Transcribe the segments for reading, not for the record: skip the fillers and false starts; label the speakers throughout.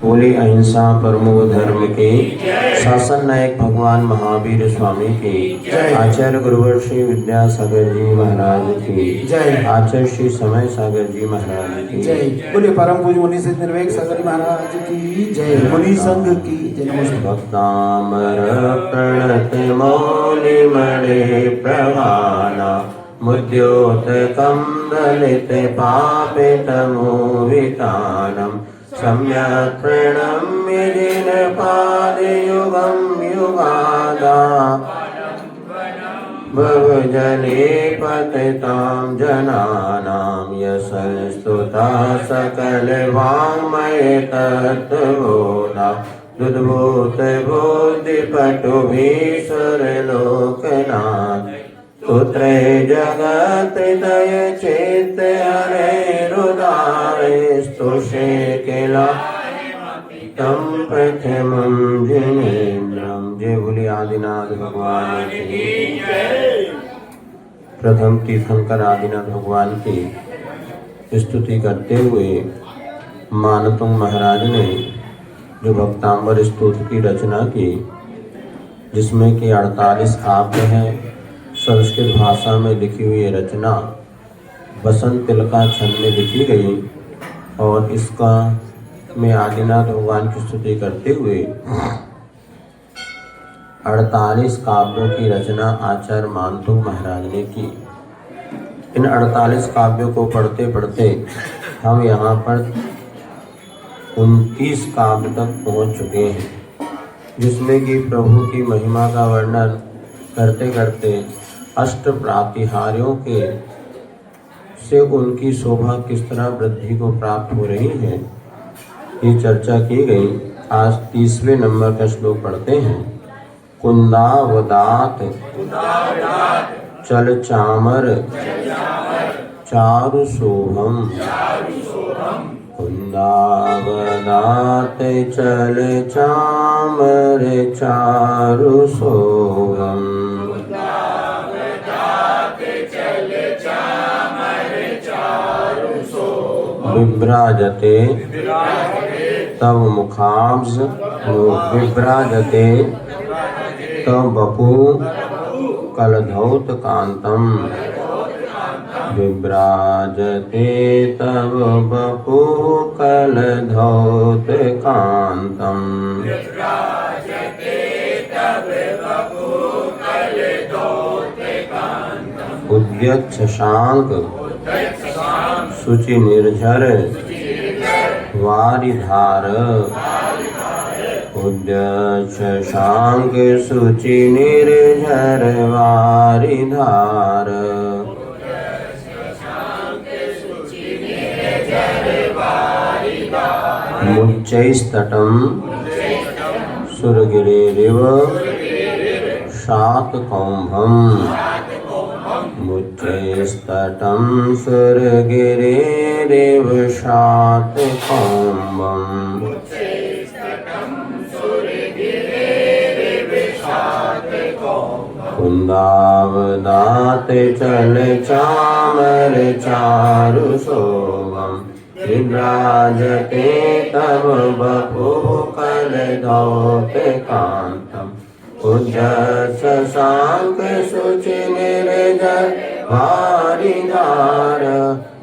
Speaker 1: बोली अहिंसा परमो धर्म के शासन नायक भगवान महावीर स्वामी की आचार्य गुरुवर श्री विद्यासागर जी महाराज की
Speaker 2: जय।
Speaker 1: आचार्य श्री समय सागर जी महाराज की
Speaker 2: जय। बोले परम पूज्य मुनि सिद्ध निर्वेक सागर महाराज की जय। मुनि संघ की जय। नमस्ते।
Speaker 1: भक्तामर प्रणत मौलि मणे प्रवाना मुद्योत कम्बलित पापितमोहितानम् सम्यक् प्रणम्य जिनपादयुगं युगादा भवजने पतितां जनानां यशस्तुता सकलवाङ्मय तत्त्वबोधा दुद्भूत बुद्धिपटुभीश्वरलोकनाथ पुत्रे जगत् हृदय चेत हरेरुदारे स्तुषे किला तम प्रथमं जिनेन्द्रं। जय बोली आदिनाथ भगवान की। प्रथम तीर्थंकर आदिनाथ भगवान की स्तुति करते हुए मानतुंग महाराज ने जो भक्तांबर स्तोत्र की रचना की, जिसमें कि 48 काव्य हैं, संस्कृत भाषा में लिखी हुई रचना बसंत तिलका छंद में लिखी गई और इसका में आदिनाथ भगवान की स्तुति करते हुए 48 काव्यों की रचना आचार्य मानतुंग महाराज ने की। इन 48 काव्यों को पढ़ते पढ़ते हम यहाँ पर 29 काव्य तक पहुँच चुके हैं, जिसमें कि प्रभु की महिमा का वर्णन करते करते अष्ट प्रातिहार्यों के से उनकी शोभा किस तरह वृद्धि को प्राप्त हो रही है, ये चर्चा की गई। आज 30वें नंबर का श्लोक पढ़ते हैं। कुंदावदात चल चामर चारु शोभम कुंदावदात चल चामर चारु शोभम विभ्राजते तव मुखाब्ज विभ्राजते तव बपू कलधौत कांतम विभ्राजते तव बपू कलधौत कांतम उद्यत शशांक शुचि निर्झर वारिधार उद्यत शशांक शुचि निर्झर वारिधार मुच्चैस्तटं सुरगिरिरिव शातकौंभम् मुच्चैस्तटं सुरगिरिरिव शातकौंभम् कुंदावदात चल चामर चारु शोभम विभ्राजते तव बपू कलधौत कांतम उद्यत शशांक शुचि निर्झर वारिधार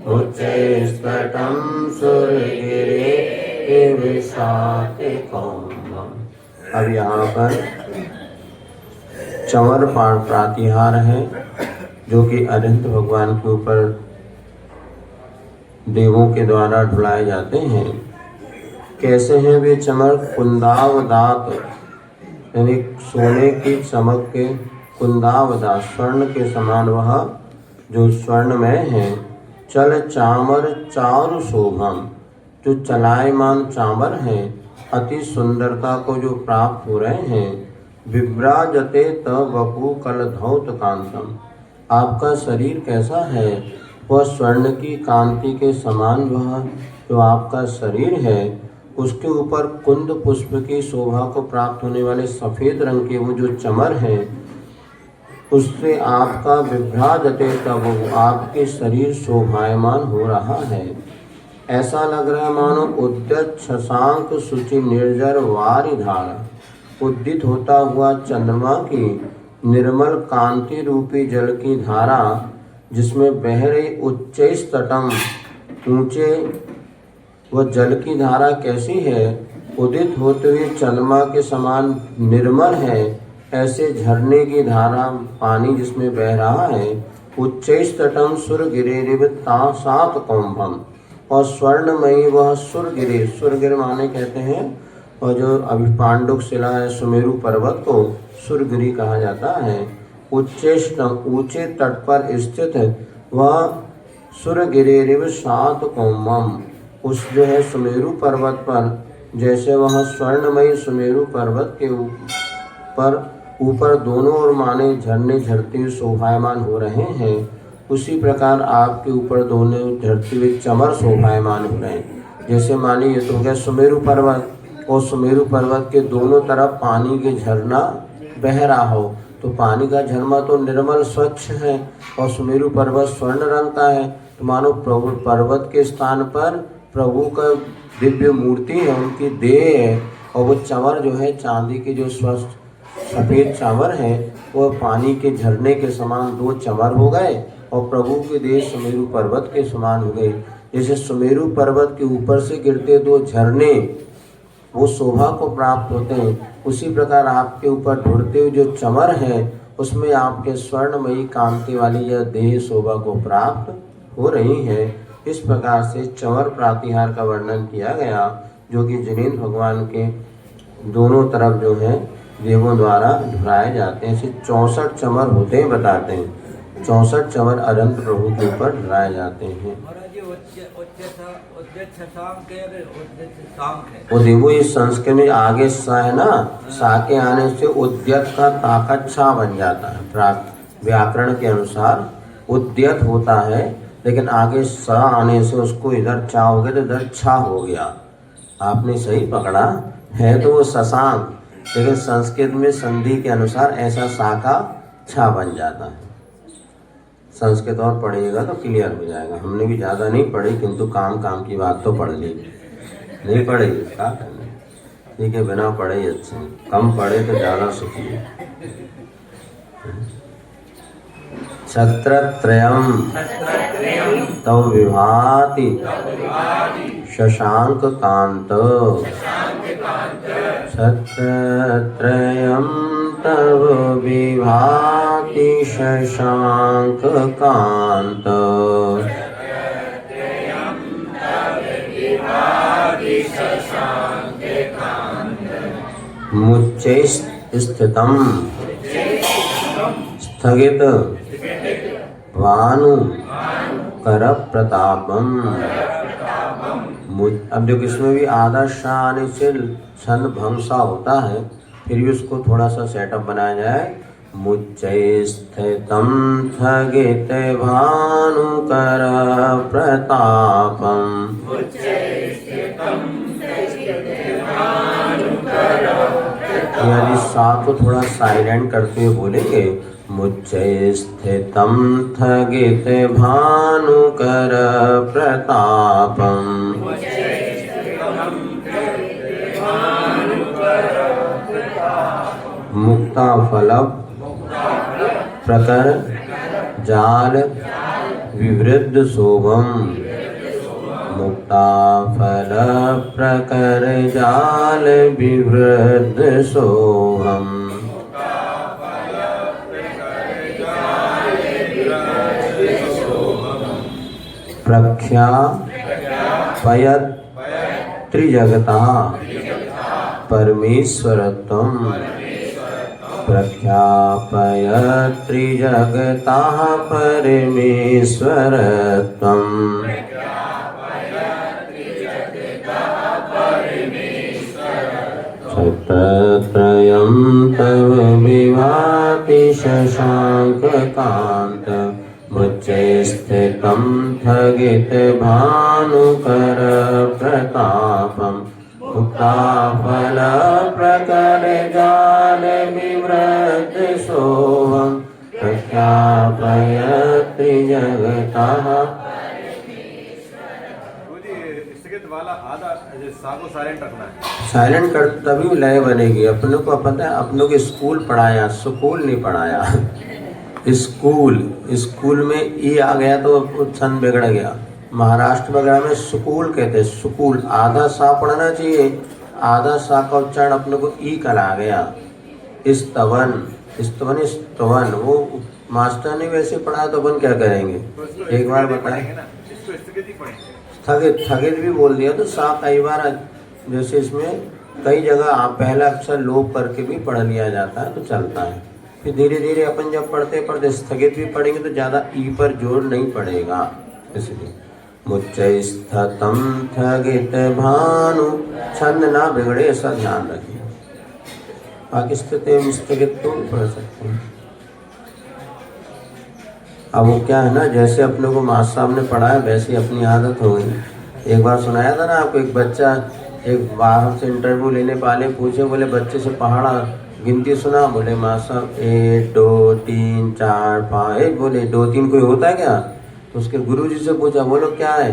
Speaker 1: उच्चैस्तटं सुरगिरिरिव शातकौंभम्। अब यहाँ पर चंवर प्रातिहार है, जो कि अनंत भगवान के ऊपर देवों के द्वारा ढुलाए जाते हैं। कैसे हैं वे चमर? कुंदावदात यानी सोने की चमक के, कुंदावदात स्वर्ण के समान वह जो स्वर्णमय है। चल चामर चारु शोभम जो चलायमान चामर हैं, अति सुंदरता को जो प्राप्त हो रहे हैं। विभ्राजते तव बपू कलधौत कांतम आपका शरीर कैसा है? वह स्वर्ण की कांति के समान वह जो आपका शरीर है, उसके ऊपर कुंद पुष्प की शोभा को प्राप्त होने वाले सफ़ेद रंग के वो जो चमर हैं, उससे आपका विभ्राजते तब आपके शरीर शोभायमान हो रहा है। ऐसा लग रहा है मानो उद्यत शशांक शुचि निर्जर वारी धारा, उद्दित होता हुआ चंद्रमा की निर्मल कांति रूपी जल की धारा, जिसमें बह रही उच्चैस तटम, ऊंचे वह जल की धारा कैसी है, उदित होते हुए चंद्रमा के समान निर्मल है। ऐसे झरने की धारा पानी जिसमें बह रहा है, उच्चैस तटम सुरगिरिव सात कौम्भम, और स्वर्णमयी वह सुरगिरि, सुरगिर माने कहते हैं, और जो अभी पांडुक शिला है सुमेरु पर्वत को सुरगिरि कहा जाता है। ऊंचे तट पर स्थित वह सुरगिरिव सात कौम्भम, उस जो है सुमेरु पर्वत पर, जैसे वह स्वर्णमयी सुमेरु पर्वत के ऊपर दोनों ओर माने झरने झरते हुए शोभायमान हो रहे हैं, उसी प्रकार आपके ऊपर दोनों झरते हुए चमर शोभायमान हो रहे हैं। जैसे माने ये तो हो गया सुमेरु पर्वत, और सुमेरु पर्वत के दोनों तरफ पानी के झरना बह रहा हो, तो पानी का झरना तो निर्मल स्वच्छ है, और सुमेरु पर्वत स्वर्ण रंग का है, तो मानो प्रभु पर्वत के स्थान पर प्रभु का दिव्य मूर्ति है, उनकी देह है, और वो चंवर जो है चांदी के जो स्वस्थ सफ़ेद चांवर है, वो पानी के झरने के समान दो चंवर हो गए, और प्रभु की देह सुमेरु पर्वत के समान हो गई। जैसे सुमेरु पर्वत के ऊपर से गिरते दो झरने वो शोभा को प्राप्त होते हैं, उसी प्रकार आपके ऊपर ढुरते हुए जो चमर है, उसमें आपके स्वर्णमयी कांति वाली यह देह शोभा को प्राप्त हो रही है। इस प्रकार से चंवर प्रातिहार का वर्णन किया गया, जो कि जिनेंद्र भगवान के दोनों तरफ जो है देवों द्वारा ढुराए जाते हैं। ऐसे 64 चंवर होते हैं, बताते हैं 64 चंवर अनंत प्रभु के ऊपर ढुराए जाते हैं। वो देखो ये संस्कृत में आगे सा है ना, सा के आने से उद्यत का ताकत छा बन जाता है। प्राप्त व्याकरण के अनुसार उद्यत होता है, लेकिन आगे सा आने से उसको इधर चा हो गया तो इधर छा हो गया। आपने सही पकड़ा है, तो वो शशांक, लेकिन संस्कृत में संधि के अनुसार ऐसा सा का छा बन जाता है। संस्कृत और पढ़िएगा तो क्लियर हो जाएगा। हमने भी ज़्यादा नहीं पढ़ी, किंतु काम काम की बात तो पढ़ ली। नहीं पढ़े क्या करना, ठीक है, बिना पढ़े ही अच्छे, कम पढ़े तो ज़्यादा सुखी। छत्रत्रयम् तव विभाति शशांक कांत, छत्रत्रयम् तव विभाति शशांक कांत, मुच्चै स्थितम् स्थगित भानु कर प्रतापम। अब देखो इसमें भी आदर्श आने से छंद भंसा होता है, फिर भी उसको थोड़ा सा सेटअप बनाया जाए। मुच्चै स्थितम स्थगित भानु कर प्रतापम, यदि साथ को थोड़ा साइलेंट करते हुए बोलेंगे, मुच्चै स्थितम स्थगित भानुकर प्रतापम, मुक्ता फल प्रकर जाल विवृद्ध शोभम, मुक्ता फल प्रकर जाल विवृद्ध शोभम, प्रख्यापयत् त्रिजगता परमेश्वरत्वं, प्रख्यापयत् त्रिजगता परमेश्वरत्वं, छत्रत्रयं तव विभाति शशांक कांत, मुच्चै स्थितं स्थगित भानुकर प्रतापम, मुक्ताफल प्रकर जाल विवृद्ध शोभम, प्रख्यापयत् त्रिजगतः।
Speaker 3: स्थगित वाला आधा सा को साइलेंट रखना है।
Speaker 1: साइलेंट कर तभी लय बनेगी। अपने को पता है, अपनों को स्कूल पढ़ाया, स्कूल नहीं पढ़ाया। स्कूल में ई आ गया तो छंद बिगड़ गया। महाराष्ट्र वगैरह में स्कूल कहते हैं, स्कूल। आधा सा पढ़ना चाहिए, आधा सा का उच्चारण अपने को ई करा गया। स्तवन वो मास्टर ने वैसे पढ़ाया तो अपन क्या करेंगे? एक बार बताएं।
Speaker 3: इसको स्थगित ही पढ़ेंगे।
Speaker 1: स्थगित भी बोल दिया तो सा कई बार, जैसे इसमें कई जगह आप पहला अक्षर लोप करके भी पढ़ लिया जाता है तो चलता है। फिर धीरे धीरे अपन जब पढ़ते स्थगित भी पढ़ेंगे तो ज़्यादा ई पर जोर नहीं पड़ेगा। इसलिए मुच्चै स्थतम थगित भानु, छंद ना बिगड़े ऐसा ध्यान रखिए। बाकी स्थिति स्थगित तो पढ़ सकते हैं। अब वो क्या है ना, जैसे अपने को मास्टर साहब ने पढ़ाया वैसी अपनी आदत हो गई। एक बार सुनाया था ना आपको, एक बच्चा एक बाहर से इंटरव्यू लेने वाले पूछे, बोले बच्चे से पहाड़ा गिनती सुना। बोले मास्टर साहब 1 2 3 4 5। बोले 2 3 कोई होता है क्या? तो उसके गुरुजी से पूछा, बोलो क्या है,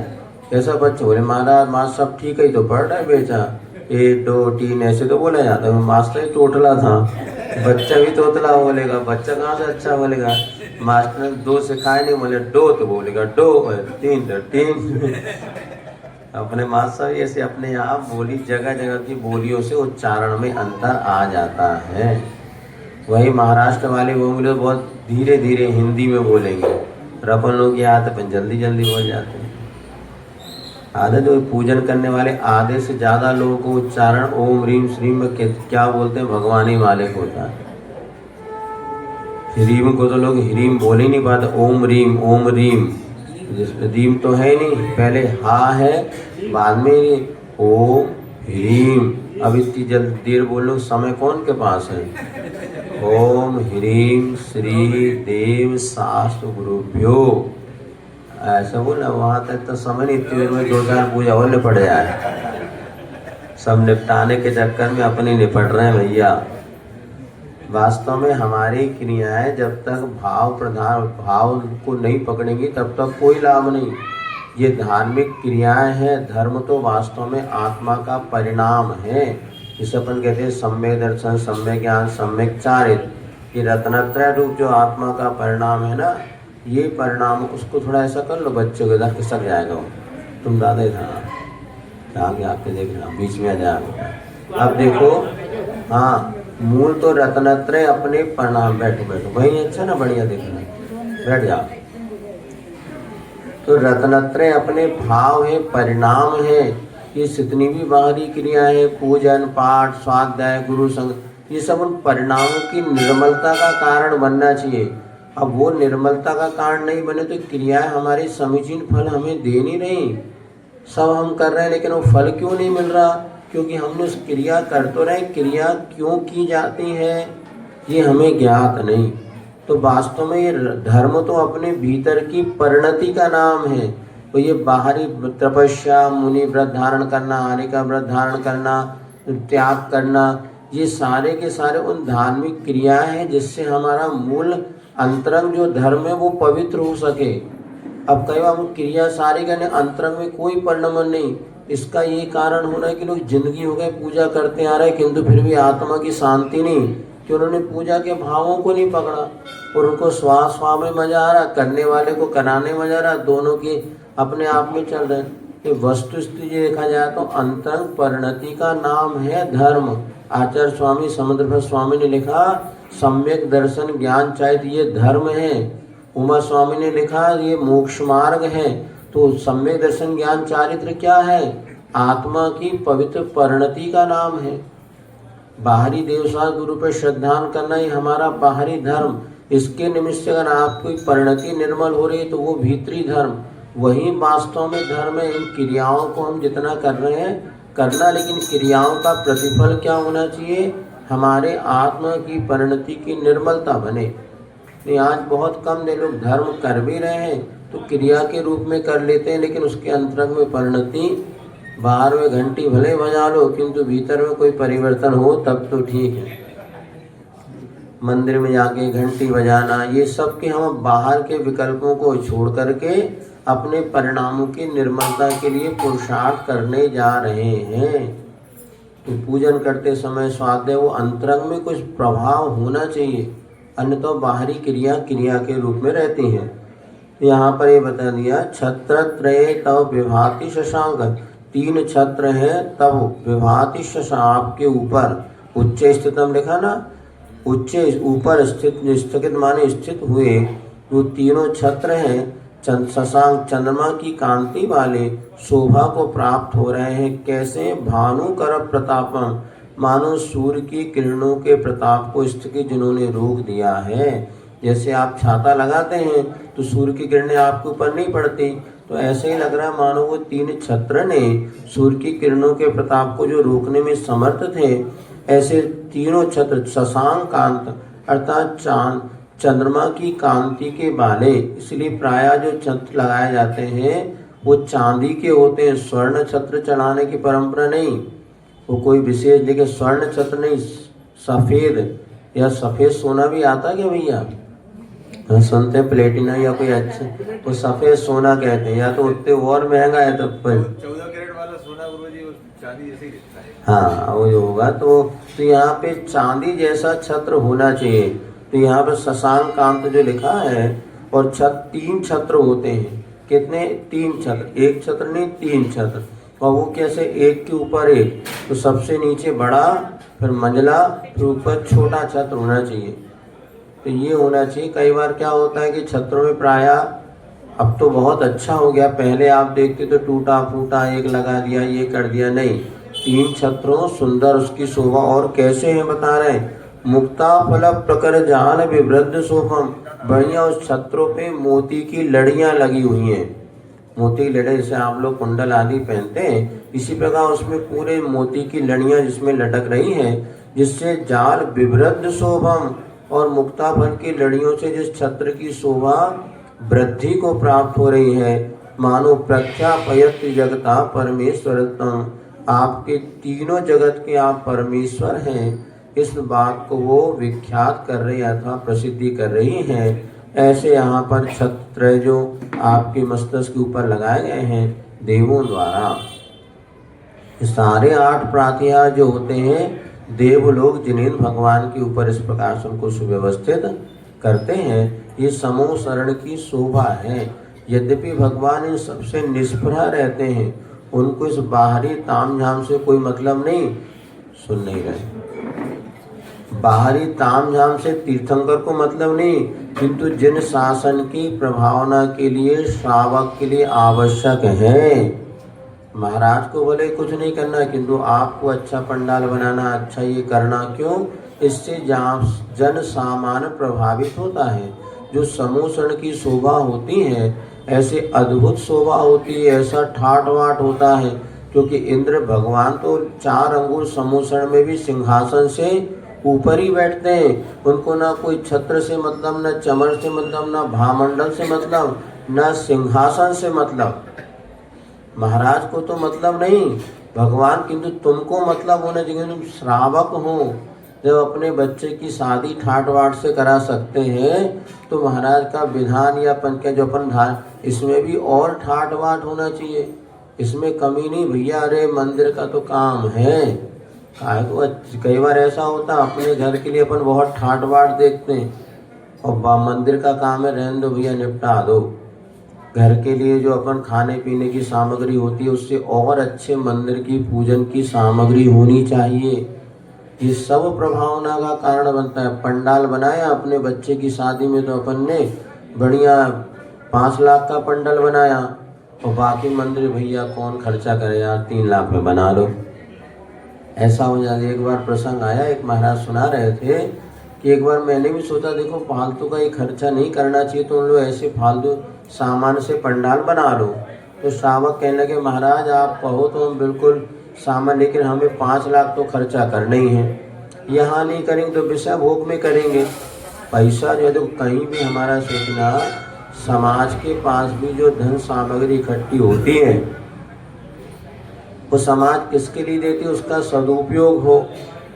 Speaker 1: कैसा बच्चा? बोले महाराज मास्टर साहब ठीक है, तो पढ़ रहा है बेचा 1 2 3 ऐसे तो बोला जाता है। मास्टर ही टोटला था, बच्चा भी तोतला बोलेगा, बच्चा कहाँ से अच्छा बोलेगा? मास्टर ने 2 सिखाए नहीं, बोले 2 तो बोलेगा 2, 3 तो 3। अपने मास्टर ऐसे अपने आप बोली, जगह जगह की बोलियों से उच्चारण में अंतर आ जाता है। वही महाराष्ट्र वाले बोले बहुत धीरे धीरे हिंदी में बोलेंगे, और अपन लोग ये आते अपन जल्दी जल्दी बोल जाते हैं। आदत पूजन करने वाले आधे से ज़्यादा लोगों को उच्चारण ओम रीम श्रीम में क्या बोलते हैं, भगवानी मालिक होता है। रीम को तो लोग हीरीम बोल ही नहीं पाते, ओम रीम। जिसमें रीम तो है नहीं, पहले हा है बाद में ओम ह्रीम। अब इतनी जल्दी देर बोलो, समय कौन के पास है? ओम ह्रीम श्री देव शास्त्र गुरुभ्यो, ऐसा बोला। वहाँ तक तो समय नहीं, इतनी देर में 2-4 पूजा और निपट जाए। सब निपटाने के चक्कर में अपने निपट रहे हैं भैया। वास्तव में हमारी क्रियाएं जब तक भाव को नहीं पकड़ेंगी तब तक कोई लाभ नहीं। ये धार्मिक क्रियाएं हैं, धर्म तो वास्तव में आत्मा का परिणाम है। जिसे अपन कहते हैं सम्यक दर्शन, सम्यक ज्ञान, सम्यक चारित्र। ये रत्नत्रय रूप जो आत्मा का परिणाम है ना, ये परिणाम उसको थोड़ा ऐसा कर लो, बच्चों के इधर खिसक जाएगा वो। तुम दादा इधर आगे आपके देखना, बीच में आ जाएगा। अब देखो, हाँ मूल तो रत्नत्रय अपने परिणाम। बैठो वही अच्छा ना, बढ़िया देखना, बैठ जाओ। तो रत्नत्रय अपने भाव है, परिणाम है। ये जितनी भी बाहरी क्रियाएं हैं, पूजन पाठ स्वाध्याय गुरु संग, ये सब उन परिणामों की निर्मलता का कारण बनना चाहिए। अब वो निर्मलता का कारण नहीं बने तो क्रियाएं हमारी समीचीन फल हमें दे नहीं रही। सब हम कर रहे हैं लेकिन वो फल क्यों नहीं मिल रहा? क्योंकि हमने उस क्रिया कर तो रहे, क्रिया क्यों की जाती है ये हमें ज्ञात नहीं। तो वास्तव में ये धर्म तो अपने भीतर की परिणति का नाम है। तो ये बाहरी तपस्या, मुनि व्रत धारण करना, हानिका व्रत धारण करना, त्याग करना, ये सारे के सारे उन धार्मिक क्रियाएं हैं जिससे हमारा मूल अंतरंग जो धर्म है वो पवित्र हो सके। अब कई बार क्रिया सारी करने, अंतरंग में कोई परिणमन नहीं। इसका ये कारण होना है कि लोग जिंदगी हो गए पूजा करते आ रहे किंतु फिर भी आत्मा की शांति नहीं, कि उन्होंने पूजा के भावों को नहीं पकड़ा और उनको स्वास्थ्य में मजा आ रहा, करने वाले को कराने में मजा आ रहा, दोनों की अपने आप में चल रहे। ये वस्तुस्थिति देखा जाए तो अंतरंग परिणति का नाम है धर्म। आचार्य स्वामी समुद्र स्वामी ने लिखा सम्यक दर्शन ज्ञान चाहिए, ये धर्म है। उमा स्वामी ने लिखा ये मोक्ष मार्ग है। तो सम्यक दर्शन ज्ञान चारित्र क्या है? आत्मा की पवित्र परिणति का नाम है। बाहरी देवशास्त्र गुरु पर श्रद्धान करना ही हमारा बाहरी धर्म। इसके निमित्त से अगर आपकी परिणति निर्मल हो रही है तो वो भीतरी धर्म वही वास्तव में धर्म है। इन क्रियाओं को हम जितना कर रहे हैं करना, लेकिन क्रियाओं का प्रतिफल क्या होना चाहिए? हमारे आत्मा की परिणति की निर्मलता बने। नहीं, आज बहुत कम लोग धर्म कर भी रहे हैं तो क्रिया के रूप में कर लेते हैं, लेकिन उसके अंतरंग में परिणति, बाहर में घंटी भले बजा लो किंतु भीतर में कोई परिवर्तन हो तब तो ठीक है। मंदिर में जाके घंटी बजाना, ये सब के हम बाहर के विकल्पों को छोड़ करके अपने परिणामों की निर्मलता के लिए पुरुषार्थ करने जा रहे हैं। तो पूजन करते समय स्वाध्याय वो अंतरंग में कुछ प्रभाव होना चाहिए, अन्य तो बाहरी क्रिया क्रिया के रूप में रहती हैं। यहाँ पर ये बता दिया छत्रत्रये तव विभाति शशांक, 3 छत्र हैं तब विभाति शशांक आपके ऊपर, उच्च स्थितम लिखा ना, उच्च ऊपर स्थित, स्थगित माने स्थित हुए जो तीनों छत्र हैं शशांक चंद्रमा की कांति वाले शोभा को प्राप्त हो रहे हैं। कैसे? भानुकर प्रतापम, मानो सूर्य की किरणों के प्रताप को स्थगित जिन्होंने रोक दिया है। जैसे आप छाता लगाते हैं तो सूर्य की किरणें आपके ऊपर नहीं पड़ती, तो ऐसे ही लग रहा है मानो वो 3 छत्र ने सूर्य की किरणों के प्रताप को जो रोकने में समर्थ थे, ऐसे तीनों छत्र शशांक कांत अर्थात चांद चंद्रमा की कांति के वाले, इसलिए प्रायः जो छत्र लगाए जाते हैं वो चांदी के होते हैं। स्वर्ण छत्र चढ़ाने की परंपरा नहीं, वो कोई विशेष, लेकिन स्वर्ण छत्र नहीं, सफ़ेद या सफ़ेद सोना भी आता क्या भैया? सुनते हैं प्लेटिना या कोई अच्छा, वो सफ़ेद सोना कहते हैं, या तो उतने और महंगा है तब पर
Speaker 3: 14 कैरेट वाला सोना गुरुजी चांदी जैसे ही दिखता है।
Speaker 1: हाँ वो होगा। तो यहाँ पे चांदी जैसा छत्र होना चाहिए। तो यहाँ पर शशांक कांत जो लिखा है, और 3 छत्र होते हैं। कितने? 3 छत्र, 1 छत्र नहीं 3 छत्र। और वो कैसे? एक के ऊपर एक, तो सबसे नीचे बड़ा, फिर मंझला, फिर ऊपर छोटा छत्र होना चाहिए। तो ये होना चाहिए। कई बार क्या होता है कि छत्रों में प्रायः, अब तो बहुत अच्छा हो गया, पहले आप देखते तो टूटा फूटा एक लगा दिया, ये कर दिया, नहीं, 3 छत्रों सुंदर उसकी शोभा। और कैसे हैं बता रहे हैं, मुक्ता फल प्रकर जान विवृद्ध शोभम, बढ़िया उस छत्रों पे मोती की लड़ियां लगी हुई हैं। मोती की लड़ियां जैसे आप लोग कुंडल आदि पहनते हैं, इसी प्रकार उसमें पूरे मोती की लड़ियां जिसमें लटक रही हैं, जिससे जाल विवृद्ध शोभम, और मुक्ता फल की लड़ियों से जिस छत्र की शोभा वृद्धि को प्राप्त हो रही है, मानो प्रख्यापयत जगता परमेश्वरतम, आपके तीनों जगत के आप परमेश्वर हैं, इस बात को वो विख्यात कर रही अथवा प्रसिद्धि कर रही हैं। ऐसे यहाँ पर छत्र जो आपके मस्तक के ऊपर लगाए गए हैं देवों द्वारा, सारे 8 प्रातिहार जो होते हैं देव लोग जिन्हें भगवान के ऊपर इस प्रकार से उनको सुव्यवस्थित करते हैं, ये समूह शरण की शोभा है। यद्यपि भगवान इन सबसे निष्प्रह रहते हैं, उनको इस बाहरी तामझाम से कोई मतलब नहीं, सुन नहीं रहे, बाहरी तामझाम से तीर्थंकर को मतलब नहीं, किंतु जिन शासन की प्रभावना के लिए श्रावक के लिए आवश्यक है। महाराज को बोले कुछ नहीं करना, किंतु आपको अच्छा पंडाल बनाना, अच्छा ये करना, क्यों? इससे जन सामान्य प्रभावित होता है। जो समूह शरण की शोभा होती है, ऐसे अद्भुत शोभा होती है, ऐसा ठाट वाट होता है, क्योंकि इंद्र भगवान तो 4 अंगुल समूह शरण में भी सिंहासन से ऊपर ही बैठते हैं। उनको ना कोई छत्र से मतलब, ना चमर से मतलब, ना भामंडल से मतलब, ना सिंहासन से मतलब। महाराज को तो मतलब नहीं भगवान, किंतु तुमको मतलब होना चाहिए। तुम श्रावक हो, जब अपने बच्चे की शादी ठाट वाट से करा सकते हैं, तो महाराज का विधान या पंच जो अपन धान, इसमें भी और ठाट वाट होना चाहिए, इसमें कमी नहीं भैया। अरे मंदिर का तो काम है, कई बार ऐसा होता अपने घर के लिए अपन बहुत ठाट वाट देखते हैं, और मंदिर का काम है रहने दो भैया, निपटा दो। घर के लिए जो अपन खाने पीने की सामग्री होती है, उससे और अच्छे मंदिर की पूजन की सामग्री होनी चाहिए। ये सब प्रभावना का कारण बनता है। पंडाल बनाया अपने बच्चे की शादी में, तो अपन ने बढ़िया 5 लाख का पंडाल बनाया, और बाकी मंदिर भैया कौन खर्चा करे यार, 3 लाख में बना लो। ऐसा हो जाता है। एक बार प्रसंग आया, एक महाराज सुना रहे थे कि एक बार मैंने भी सोचा देखो फालतू का ये खर्चा नहीं करना चाहिए, तो उन लोग ऐसे फालतू सामान से पंडाल बना लो। तो श्रावक कहने लगे महाराज आप कहो तो हम बिल्कुल सामान, लेकिन हमें 5 लाख तो खर्चा करना ही है, यहाँ नहीं करेंगे तो विषय भोग में करेंगे। पैसा जो है तो कहीं भी हमारा सोचना, समाज के पास भी जो धन सामग्री इकट्ठी होती है, वो समाज किसके लिए देती है, उसका सदुपयोग हो।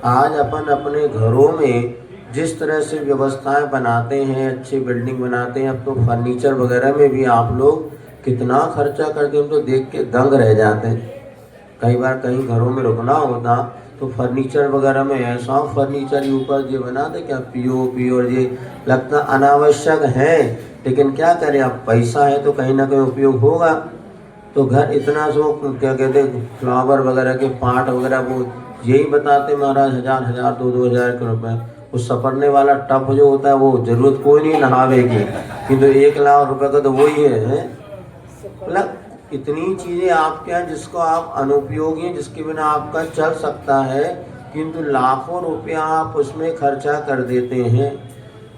Speaker 1: आज अपन अपने घरों में जिस तरह से व्यवस्थाएं बनाते हैं, अच्छी बिल्डिंग बनाते हैं, अब तो फर्नीचर वगैरह में भी आप लोग कितना खर्चा करते हम तो देख के दंग रह जाते हैं। कई बार कहीं घरों में रुकना होता तो फर्नीचर वगैरह में ऐसा फर्नीचर के ऊपर ये बना दे क्या पीओपी, और ये लगता अनावश्यक है, लेकिन क्या करें, अब पैसा है तो कहीं ना कहीं उपयोग होगा। तो घर इतना सो क्या कहते फ्लावर वगैरह के पार्ट वगैरह वो यही बताते महाराज 1000 2-2000 के रुपए। उस सपरने वाला टप जो होता है वो जरूरत कोई नहीं नहावे की, किंतु 1 लाख रुपए का तो वही है। मतलब इतनी चीजें आपके यहाँ जिसको आप अनुपयोगी हैं, जिसके बिना आपका चल सकता है, किंतु लाखों रुपया आप उसमें खर्चा कर देते हैं।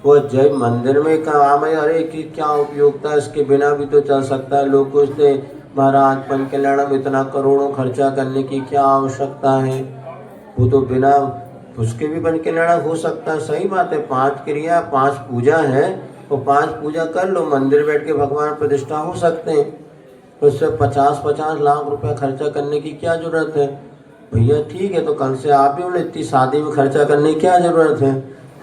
Speaker 1: वो जब मंदिर में काम है, अरे कि क्या उपयोगिता है, इसके बिना भी तो चल सकता है। लोग सोचते महाराज पंचकल्याण में इतना करोड़ों खर्चा करने की क्या आवश्यकता है, वो तो बिना उसके भी पंचकल्याण हो सकता है। सही बात है, 5 क्रिया 5 पूजा है, तो 5 पूजा कर लो, मंदिर बैठ के भगवान प्रतिष्ठा हो सकते हैं। तो उससे 50-50 लाख रुपया खर्चा करने की क्या जरूरत है भैया? ठीक है, तो कल से आप भी बोले इतनी शादी में खर्चा करने की क्या जरूरत है?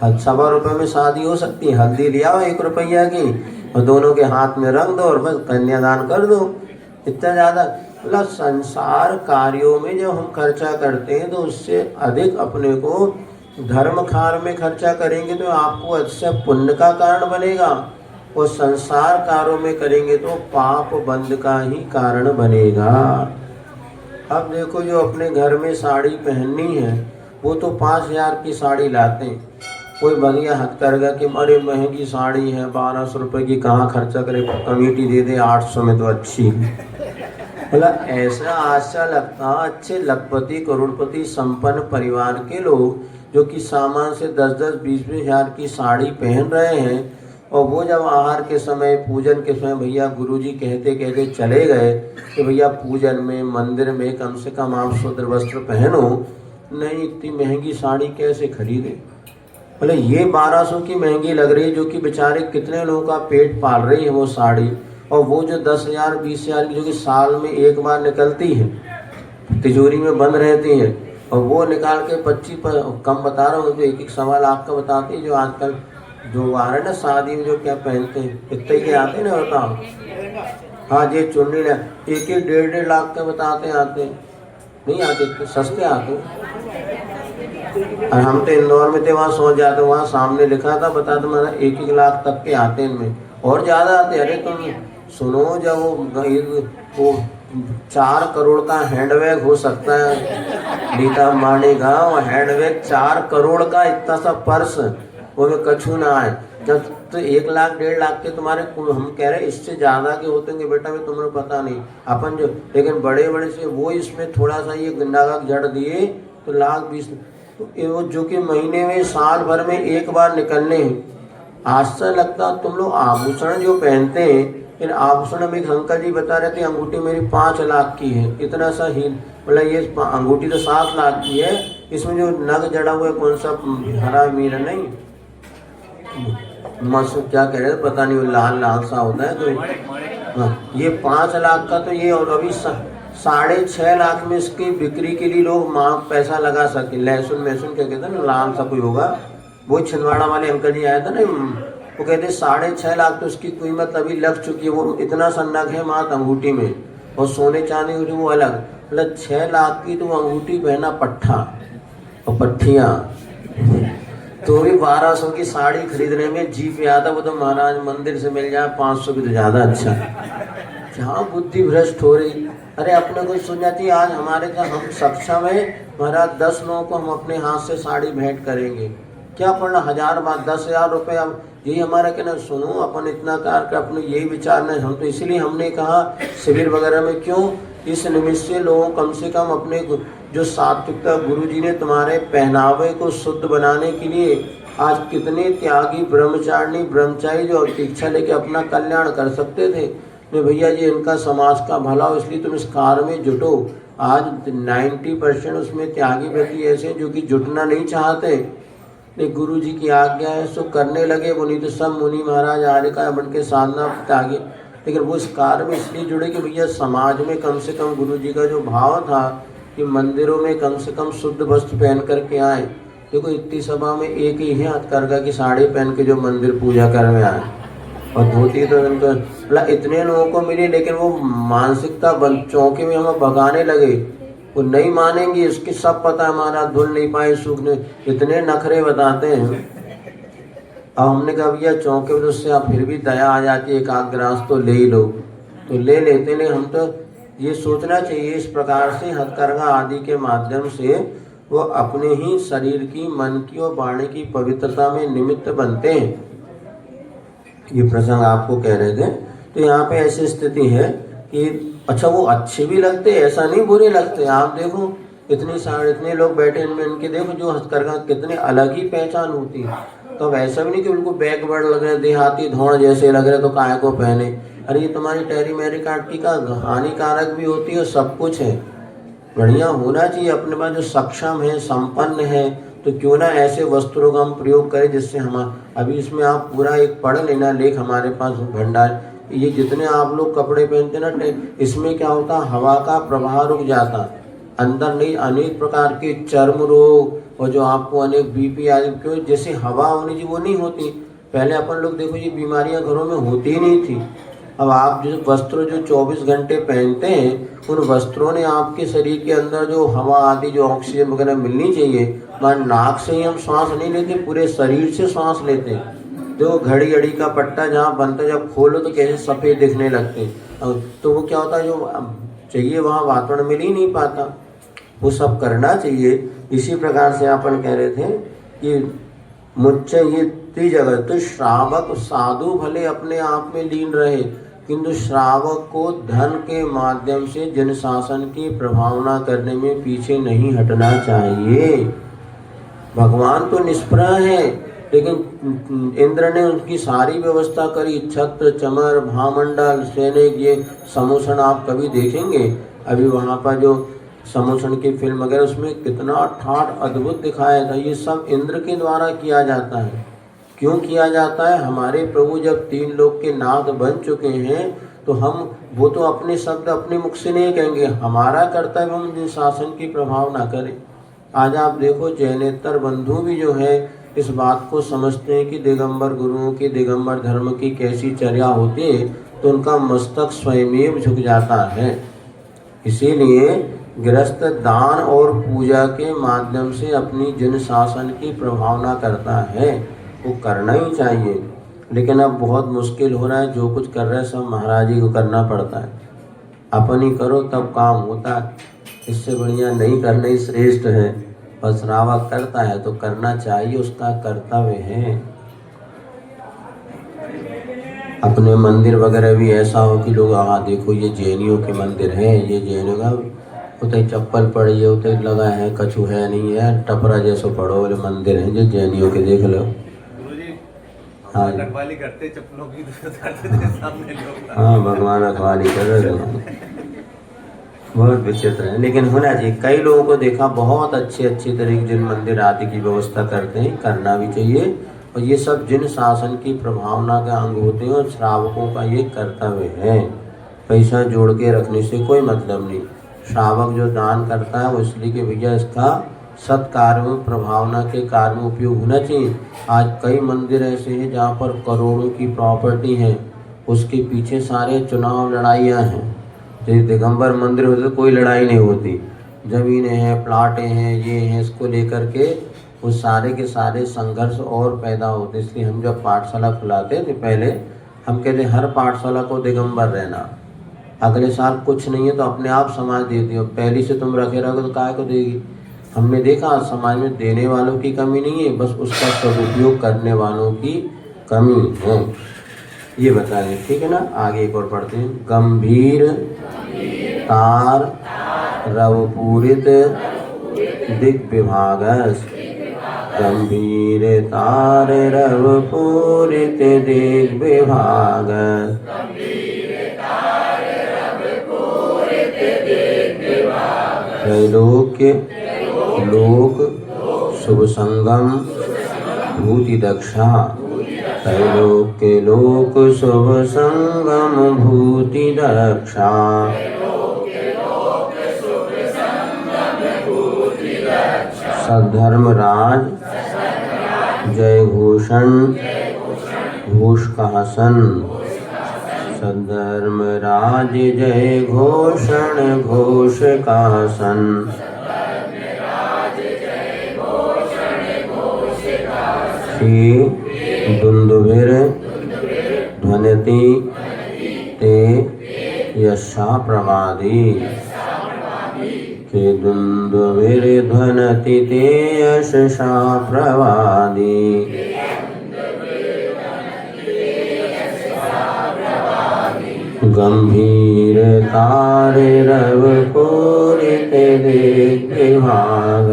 Speaker 1: 1.25 रुपये में शादी हो सकती है। हल्दी ले आओ 1 रुपया की और दोनों के हाथ में रंग दो और बस कन्यादान कर दो। इतना ज़्यादा मतलब संसार कार्यों में जब हम खर्चा करते हैं तो उससे अधिक अपने को धर्म कार्य में खर्चा करेंगे तो आपको अच्छा पुण्य का कारण बनेगा, और संसार कार्यों में करेंगे तो पाप बंध का ही कारण बनेगा। अब देखो, जो अपने घर में साड़ी पहननी है वो तो 5000 की साड़ी लाते हैं। कोई बढ़िया हथकरघा कि अरे महंगी साड़ी है 1200 रुपये की, कहाँ खर्चा करे, कमेटी दे दे 800 में तो अच्छी। मतलब ऐसा अच्छा लगता, अच्छे लखपति करोड़पति संपन्न परिवार के लोग जो कि सामान से 10-10 20-20 हज़ार की साड़ी पहन रहे हैं, और वो जब आहार के समय पूजन के समय भैया गुरुजी कहते कहते चले गए कि भैया पूजन में मंदिर में कम से कम आप शुद्ध वस्त्र पहनो, नहीं इतनी महंगी साड़ी कैसे खरीदे। बोले ये 1200 की महंगी लग रही है, जो कि बेचारे कितने लोगों का पेट पाल रही है वो साड़ी, और वो जो 10,000 20,000 की जो कि साल में एक बार निकलती है, तिजोरी में बंद रहती है, और वो निकाल के 25 कम बता रहा हूँ तो 1-1 सवा लाख का बताती है। जो आजकल जो आ रहा है ना शादी में जो क्या पहनते हैं, इतने के आते हैं ना, बताओ। हाँ, ये चुन्नी 1-1 1.5 लाख का बताते आते, नहीं आते, सस्ते आते। और हम तो इंदौर में थे, वहाँ सोच जाते, वहाँ सामने लिखा था बता दो मेरा 1-1 लाख तक के आते हैं, इनमें और ज़्यादा आते। अरे तुम सुनो, जब वो 4 करोड़ का हैंडबैग हो सकता है नीता अंबानी का, वो हैंडबैग 4 करोड़ का, इतना सा पर्स वो में कछू ना आए। जब तो 1 लाख 1.5 लाख के तुम्हारे, हम कह रहे इससे ज़्यादा के होते हैं बेटा, में तुम्हें पता नहीं अपन जो, लेकिन बड़े बड़े से वो इसमें थोड़ा सा ये गंडागा जड़ दिए तो 1,20,000, तो वो जो कि महीने में साल भर में एक बार निकलने हैं। आश्चर्य लगता तुम लोग आभूषण जो पहनते हैं, इन आभूषण में एक अंकल जी बता रहे थे अंगूठी मेरी 5 लाख की है, इतना सा ही, मतलब ये अंगूठी तो 7 लाख की है, इसमें जो नग जड़ा हुआ है कौन सा हरा मीरा नहीं मस्त क्या कह रहे हैं पता नहीं, वो लाल लाल सा होता है तो हाँ, ये 5 लाख का तो ये, और अभी 6.5 लाख में इसकी बिक्री के लिए लोग पैसा लगा सके। लहसुन महसुन क्या कहते हैं ना, लाल सा कोई होगा, वो छिंदवाड़ा वाले अंकल जी आया था ना, वो कहते 6.5 लाख तो उसकी कीमत अभी लग चुकी है। वो इतना सा नग है मात अंगूठी में, और सोने चांदी वो अलग, मतलब 6 लाख की तो अंगूठी पहना पट्ठा और पट्ठियाँ, तो भी 1200 की साड़ी खरीदने में जी पे आता। वो तो महाराज मंदिर से मिल जाए 500 की तो ज़्यादा अच्छा। जहाँ बुद्धि भ्रष्ट हो रही, अरे अपने को सुन जाती है आज हमारे का हम सक्षम है महाराज 10 लोगों को हम अपने हाथ से साड़ी भेंट करेंगे, क्या पड़ना 1000 बात 10,000 रुपये। अब यही हमारा कहना, सुनो अपन इतना कार का अपने यही विचारना है। हम तो इसलिए हमने कहा शिविर वगैरह में क्यों, इस निमित्त से लोगों कम से कम अपने जो सात्विकता गुरु जी ने तुम्हारे पहनावे को शुद्ध बनाने के लिए आज कितने त्यागी ब्रह्मचारी जो दीक्षा लेके अपना कल्याण कर सकते थे, नहीं भैया जी इनका समाज का भला हो, इसलिए तुम इस कार्य में जुटो। आज 90% उसमें त्यागी व्यक्ति ऐसे जो कि जुटना नहीं चाहते, नहीं गुरु जी की आज्ञा है सो करने लगे। वो नहीं तो सब मुनि महाराज आर्य बन के साधना त्यागी, लेकिन वो इस कार्य में इसलिए जुड़े कि भैया समाज में कम से कम गुरु जी का जो भाव था कि मंदिरों में कम से कम शुद्ध वस्त्र पहन करके आए। देखो इतनी सभा में एक ही है हथकरघा की साड़ी पहन के जो मंदिर पूजा करने आए, और धोती तो उनको मतलब इतने लोगों को मिली, लेकिन वो मानसिकता चौके में हमें भगाने लगे। वो नहीं मानेंगे, इसकी सब पता है, हमारा धुल नहीं पाए सूखने, इतने नखरे बताते हैं। अब हमने कहा भैया चौके में तो उससे आप फिर भी दया आ जाती है, एक आध गिलास तो ले ही लो, तो ले लेते। नहीं, हम तो ये सोचना चाहिए इस प्रकार से हथकरघा आदि के माध्यम से वो अपने ही शरीर की, मन की और वाणी की पवित्रता में निमित्त बनते हैं। ये प्रसंग आपको कह रहे थे। तो यहाँ पे ऐसी स्थिति है कि अच्छा वो अच्छे भी लगते, ऐसा नहीं बुरे लगते। आप देखो इतने लोग बैठे, इनमें इनके देखो जो हथकरघा कितने अलग ही पहचान होती है। तो वैसा भी नहीं कि उनको बैकवर्ड लग रहे, देहाती धौड़ जैसे लग रहे तो काय को पहने। अरे ये तुम्हारी टेरी मेरी काटकी का हानिकारक भी होती है, सब कुछ है। बढ़िया होना चाहिए अपने पास, जो सक्षम है, संपन्न है, तो क्यों ना ऐसे वस्त्रों का हम प्रयोग करें जिससे हम अभी इसमें आप पूरा एक पढ़ लेना लेख हमारे पास भंडार। ये जितने आप लोग कपड़े पहनते ना, इसमें क्या होता, हवा का प्रवाह रुक जाता, अंदर नहीं अनेक प्रकार के चर्म रोग और जो आपको अनेक बीपी आदि, क्यों जैसे हवा होनी चाहिए वो नहीं होती। पहले अपन लोग देखो ये बीमारियां घरों में होती ही नहीं थी। अब आप जो वस्त्र जो 24 घंटे पहनते हैं, उन वस्त्रों ने आपके शरीर के अंदर जो हवा आदि, जो ऑक्सीजन वगैरह मिलनी चाहिए, मान नाक से ही हम सांस नहीं लेते, पूरे शरीर से सांस लेते हैं। जो घड़ी घड़ी का पट्टा जहाँ बनता है, जब खोलो तो कैसे सफ़ेद दिखने लगते हैं। तो वो क्या होता है, जो चाहिए वहाँ वातावरण मिल ही नहीं पाता। वो सब करना चाहिए। इसी प्रकार से अपन कह रहे थे कि मुझसे ये जगत, तो श्रावक साधु भले अपने आप में लीन रहे, किंतु श्रावक को धन के माध्यम से जन शासन की प्रभावना करने में पीछे नहीं हटना चाहिए। भगवान तो निष्प्रह है, लेकिन इंद्र ने उनकी सारी व्यवस्था करी, छत्र चमर भामंडल सैनिक, ये समूषण आप कभी देखेंगे। अभी वहाँ पर जो समूषण की फिल्म वगैरह, उसमें कितना ठाठ अद्भुत दिखाया था। ये सब इंद्र के द्वारा किया जाता है। क्यों किया जाता है? हमारे प्रभु जब 3 लोक के नाथ बन चुके हैं, तो हम वो तो अपने शब्द अपने मुख से नहीं कहेंगे, हमारा कर्तव्य हम जिन शासन की प्रभाव ना करें। आज आप देखो जैनेतर बंधु भी जो है इस बात को समझते हैं कि दिगंबर गुरुओं की, दिगंबर धर्म की कैसी चर्या होती है, तो उनका मस्तक स्वयं झुक जाता है। इसीलिए गृहस्थ दान और पूजा के माध्यम से अपनी जन शासन की प्रभावना करता है, वो करना ही चाहिए। लेकिन अब बहुत मुश्किल हो रहा है, जो कुछ कर रहे हैं सब महाराज जी को करना पड़ता है। अपन ही करो तब काम होता है, इससे बढ़िया नहीं करना ही श्रेष्ठ है। बस श्रावक करता है तो करना चाहिए, उसका कर्तव्य है। अपने मंदिर वगैरह भी ऐसा हो कि लोग हाँ देखो ये जैनियों के मंदिर है, ये जैनियों का, उतने चप्पल पड़ी है, उतने लगा है, कछु है नहीं है, टपरा जैसो पड़ो वाले मंदिर हैं जो जैनियों के, देख लो। हाँ
Speaker 3: रखवाली करते चप्पलों की सामने लोग।
Speaker 1: हाँ भगवान रखवाली कर रहे हैं, बहुत विचित्र है। लेकिन होना चाहिए। कई लोगों को देखा बहुत अच्छे तरीके जिन मंदिर आदि की व्यवस्था करते हैं, करना भी चाहिए। और ये सब जिन शासन की प्रभावना का अंग होते हैं, और श्रावकों का ये कर्तव्य है। पैसा जोड़ के रखने से कोई मतलब नहीं। श्रावक जो दान करता है वो इसलिए कि भैया इसका सत्कार्य में, प्रभावना के कार्य में उपयोग होना चाहिए। आज कई मंदिर ऐसे हैं जहाँ पर करोड़ों की प्रॉपर्टी है, उसके पीछे सारे चुनाव लड़ाइयाँ हैं। जैसे दिगंबर मंदिर होते तो कोई लड़ाई नहीं होती, ज़मीनें हैं, प्लाटें हैं, ये हैं, इसको लेकर के वो सारे के सारे संघर्ष और पैदा होते। इसलिए हम जब पाठशाला खुलाते थे पहले, हम कहते हर पाठशाला को दिगंबर रहना, अगले साल कुछ नहीं है तो अपने आप समाज देती हो, पहली से तुम रखे रहोगे तो काय को देगी। हमने देखा समाज में देने वालों की कमी नहीं है, बस उसका सदुपयोग करने वालों की कमी है। ये बता रहे, ठीक है ना। आगे एक और पढ़ते हैं। गंभीर तार रवपूरित दिग्विभागस, गंभीर तार रवपूरित दिग्विभागस, त्रैलोक्य लोक शुभ संगम भूति दक्षा, त्रैलोक्य लोक शुभ संगम भूति दक्षा, सद्धर्मराज जय भूषण घोष का सन। सद्धर्म राज जय घोषण घोष का सन। श्री दुंदुभिर ध्वनिति ते यशा प्रवादी। के दुंदुभिर ध्वनिति ते यशा प्रवादी। गंभीर तारे रव पूरित विभाग।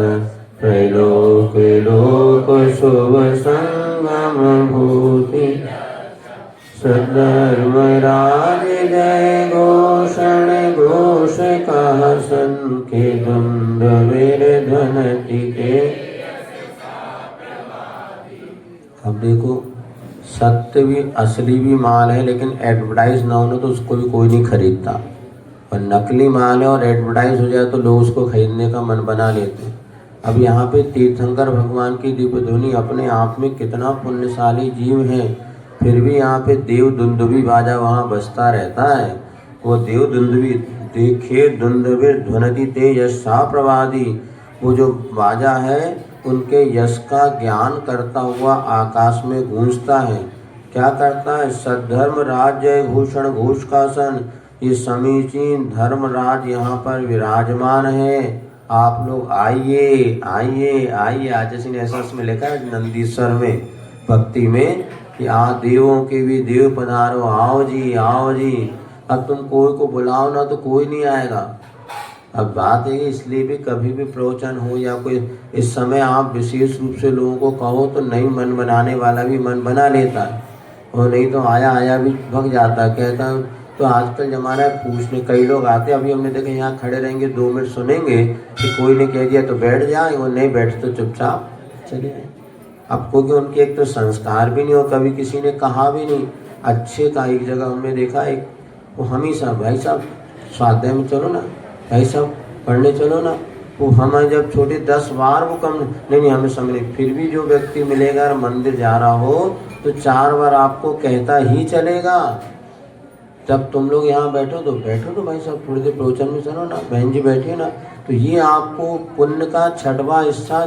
Speaker 1: त्रैलोक लोक शुभ संगम भूति। सद्धर्म राज जय घोषण घोष का सन। के दुंदुभिर ध्वनिति के। अब देखो, सत्य भी असली भी माल है, लेकिन एडवर्टाइज ना होना तो उसको भी कोई नहीं खरीदता। पर नकली माल है और एडवर्टाइज हो जाए तो लोग उसको खरीदने का मन बना लेते हैं। अब यहाँ पे तीर्थंकर भगवान की दिव्य ध्वनि अपने आप में कितना पुण्यशाली जीव है, फिर भी यहाँ पे देव दुंदुभी बाजा वहाँ बजता रहता है। वो देव दुंदुभी देखे दुंदुभिर ध्वनिति ते यशा प्रवादी। वो जो बाजा है उनके यश का ज्ञान करता हुआ आकाश में गूंजता है। क्या करता है? सद्धर्म राज जय भूषण घोष का सन। ये समीचीन धर्मराज यहाँ पर विराजमान है। आप लोग आइए आइए आइए। आज जैसे ने ऐसा उसमें लिखा है नंदीश्वर में भक्ति में कि आ देवों के भी देव पधारो, आओ जी आओ जी। अब तुम कोई को बुलाओ ना तो कोई नहीं आएगा। अब बात है इसलिए भी कभी भी प्रवचन हो या कोई इस समय आप विशेष रूप से लोगों को कहो तो नहीं मन बनाने वाला भी मन बना लेता है, और नहीं तो आया आया भी भग जाता है। कहता है तो आजकल जमाना है पूछने, कई लोग आते हैं। अभी हमने देखा यहाँ खड़े रहेंगे 2 मिनट सुनेंगे कि कोई ने कह दिया तो बैठ जाए, वो नहीं बैठे तो चुपचाप चले जाए। अब क्योंकि उनके एक तो संस्कार भी नहीं हो, कभी किसी ने कहा भी नहीं अच्छे का। एक जगह हमने देखा एक वो हमेशा भाई साहब स्वाध्याय में चलो ना, भाई साहब पढ़ने चलो ना। वो हमें जब छोटे 10 बार वो कम नहीं हमें समझ। फिर भी जो व्यक्ति मिलेगा मंदिर जा रहा हो तो 4 बार आपको कहता ही चलेगा। जब तुम लोग यहाँ बैठो तो भाई साहब थोड़ी देर प्रवचन में चलो ना, बहन जी बैठिए ना। तो ये आपको पुण्य का 6वां हिस्सा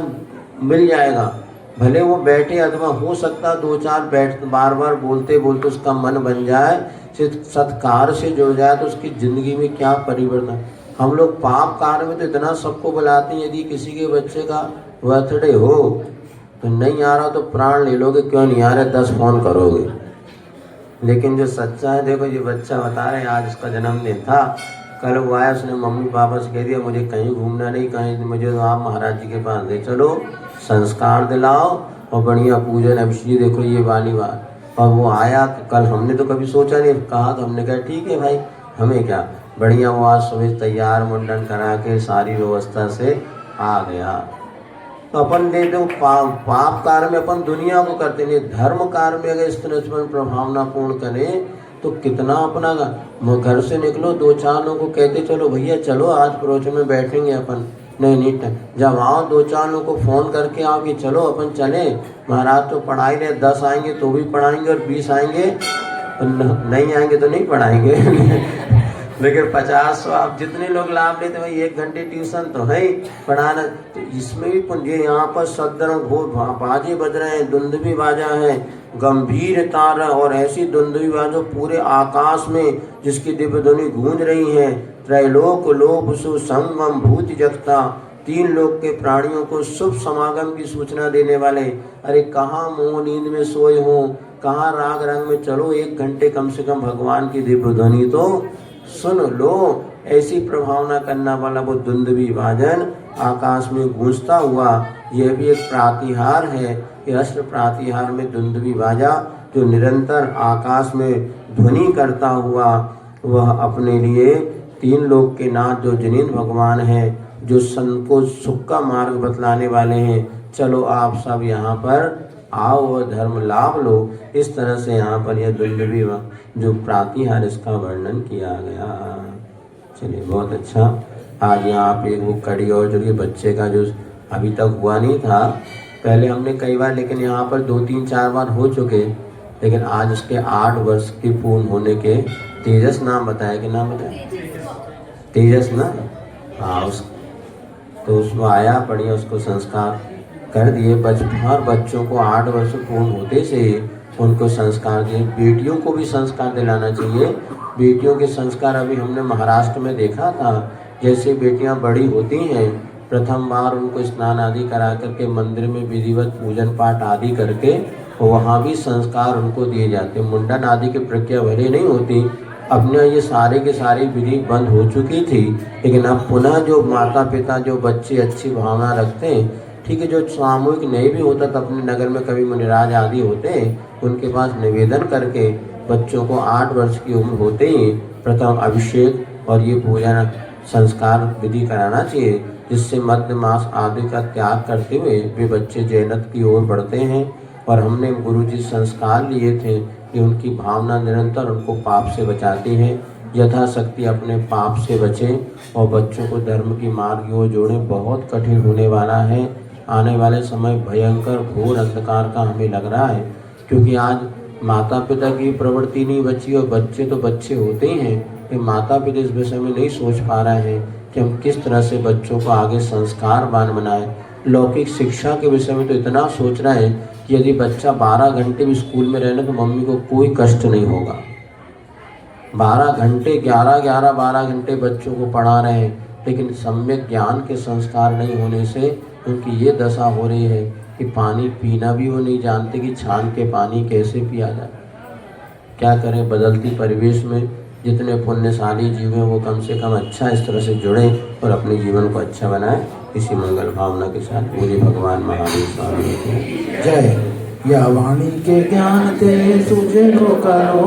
Speaker 1: मिल जाएगा। भले वो बैठे अथवा हो सकता 2-4 बार बार बोलते बोलते उसका मन बन जाए, सत्कार से जुड़ जाए तो उसकी ज़िंदगी में क्या परिवर्तन। हम लोग पाप कार्य में तो इतना सबको बुलाते हैं। यदि किसी के बच्चे का बर्थडे हो तो नहीं आ रहा तो प्राण ले लोगे, क्यों नहीं आ रहे 10 फ़ोन करोगे। लेकिन जो सच्चा है, देखो ये बच्चा बता रहे आज उसका जन्मदिन था, कल वो आया, उसने मम्मी पापा से कह दिया मुझे कहीं घूमना नहीं, कहीं मुझे तो आप महाराज जी के पास ले चलो, संस्कार दिलाओ और बढ़िया पूजन अभिषेक। देखो ये वाली बात। और वो आया कल, हमने तो कभी सोचा नहीं, कहा तो हमने कहा ठीक है भाई हमें क्या, बढ़िया वो आज सुबह तैयार मुंडन करा के सारी व्यवस्था से आ गया। तो अपन दे दो पाप कार्य में अपन दुनिया को करते नहीं, धर्म कार्य में अगर इस तरह से प्रभावना पूर्ण करें तो कितना अपना घर से निकलो 2-4 लोगों को कहते चलो भैया चलो आज प्रवचन में बैठेंगे अपन, नहीं जब आओ 2-4 लोगों को फ़ोन करके आओ कि चलो अपन चले, महाराज तो पढ़ाई ले 10 आएंगे तो भी पढ़ाएंगे और 20 आएंगे नहीं आएंगे तो नहीं पढ़ाएंगे। लेकिन 50 आप जितने लोग लाभ लेते भाई 1 घंटे ट्यूशन तो है ही पढ़ाना। तो इसमें भी पुण्य। यहाँ पर सद्धर्म घोष बाजे बज रहे हैं, दुंदुभी बाजा है, गंभीर तार और ऐसी दुंदुभी बाजा पूरे आकाश में जिसकी दिव्य ध्वनि गूंज रही है। त्रैलोक लोक सुसंगम भूति जगता, 3 लोक के प्राणियों को शुभ समागम की सूचना देने वाले। अरे कहाँ मोह नींद में सोए हो, कहाँ राग रंग में, चलो 1 घंटे कम से कम भगवान की दिव्य ध्वनि तो सुन लो। ऐसी प्रभावना करने वाला वो दुंदुभी वादन आकाश में गूंजता हुआ, यह भी एक प्रातिहार है। ये अष्ट प्रातिहार में दुंदुभी बाजा जो निरंतर आकाश में ध्वनि करता हुआ, वह अपने लिए 3 लोक के नाथ जो जिनेंद्र भगवान हैं, जो सन को सुख का मार्ग बतलाने वाले हैं, चलो आप सब यहाँ पर आओ और धर्म लाभ लो। इस तरह से यहाँ पर यह दुंदुभी जो प्रातिहार इसका वर्णन किया गया। चलिए बहुत अच्छा। आज यहाँ पे वो कड़ी और जो ये बच्चे का जो अभी तक हुआ नहीं था, पहले हमने कई बार, लेकिन यहाँ पर 2-3-4 बार हो चुके। लेकिन आज उसके 8 वर्ष की पूर्ण होने के, तेजस नाम बताया कि नाम बताया, तेजस ना, हाँ उस, तो उसको आया, बढ़िया उसको संस्कार कर दिए। हर बच्चों को 8 वर्ष पूर्ण होते से उनको संस्कार दिए। बेटियों को भी संस्कार दिलाना चाहिए। बेटियों के संस्कार अभी हमने महाराष्ट्र में देखा था, जैसे बेटियां बड़ी होती हैं, प्रथम बार उनको स्नान आदि करा करके मंदिर में विधिवत पूजन पाठ आदि करके वहाँ भी संस्कार उनको दिए जाते। मुंडन आदि की प्रक्रिया भले नहीं होती, अपने ये सारे के सारी विधि बंद हो चुकी थी, लेकिन अब पुनः जो माता पिता जो बच्चे अच्छी भावना रखते हैं, ठीक है, जो सामूहिक नहीं भी होता तो अपने नगर में कभी मुनिराज आदि होते, उनके पास निवेदन करके बच्चों को 8 वर्ष की उम्र होते ही प्रथम अभिषेक और ये पूजन संस्कार विधि कराना चाहिए, जिससे मध्य मास आदि का त्याग करते हुए वे बच्चे जैनत की ओर बढ़ते हैं। और हमने गुरुजी संस्कार लिए थे कि उनकी भावना निरंतर उनको पाप से बचाती है। यथाशक्ति अपने पाप से बचें और बच्चों को धर्म की मार्ग की ओर जोड़ें। बहुत कठिन होने वाला है, आने वाले समय भयंकर घोर अंधकार का हमें लग रहा है, क्योंकि आज माता पिता की प्रवृत्ति नहीं बची और बच्चे तो बच्चे होते ही हैं, कि माता पिता इस विषय में नहीं सोच पा रहे हैं कि हम किस तरह से बच्चों को आगे संस्कारवान बनाएं। लौकिक शिक्षा के विषय में तो इतना सोच रहे हैं कि यदि बच्चा 12 घंटे भी स्कूल में रहना तो मम्मी को कोई कष्ट नहीं होगा। 12 घंटे 12 घंटे बच्चों को पढ़ा रहे हैं, लेकिन सम्यक ज्ञान के संस्कार नहीं होने से उनकी ये दशा हो रही है कि पानी पीना भी वो नहीं जानते कि छान के पानी कैसे पिया जाए। क्या करें, बदलती परिवेश में जितने पुण्यशाली जीव हैं वो कम से कम अच्छा इस तरह से जुड़ें और अपने जीवन को अच्छा बनाएं। इसी मंगल भावना के साथ पूरे भगवान महावीर स्वामी की
Speaker 2: जय। या वाणी के ज्ञान ते तुझे को करो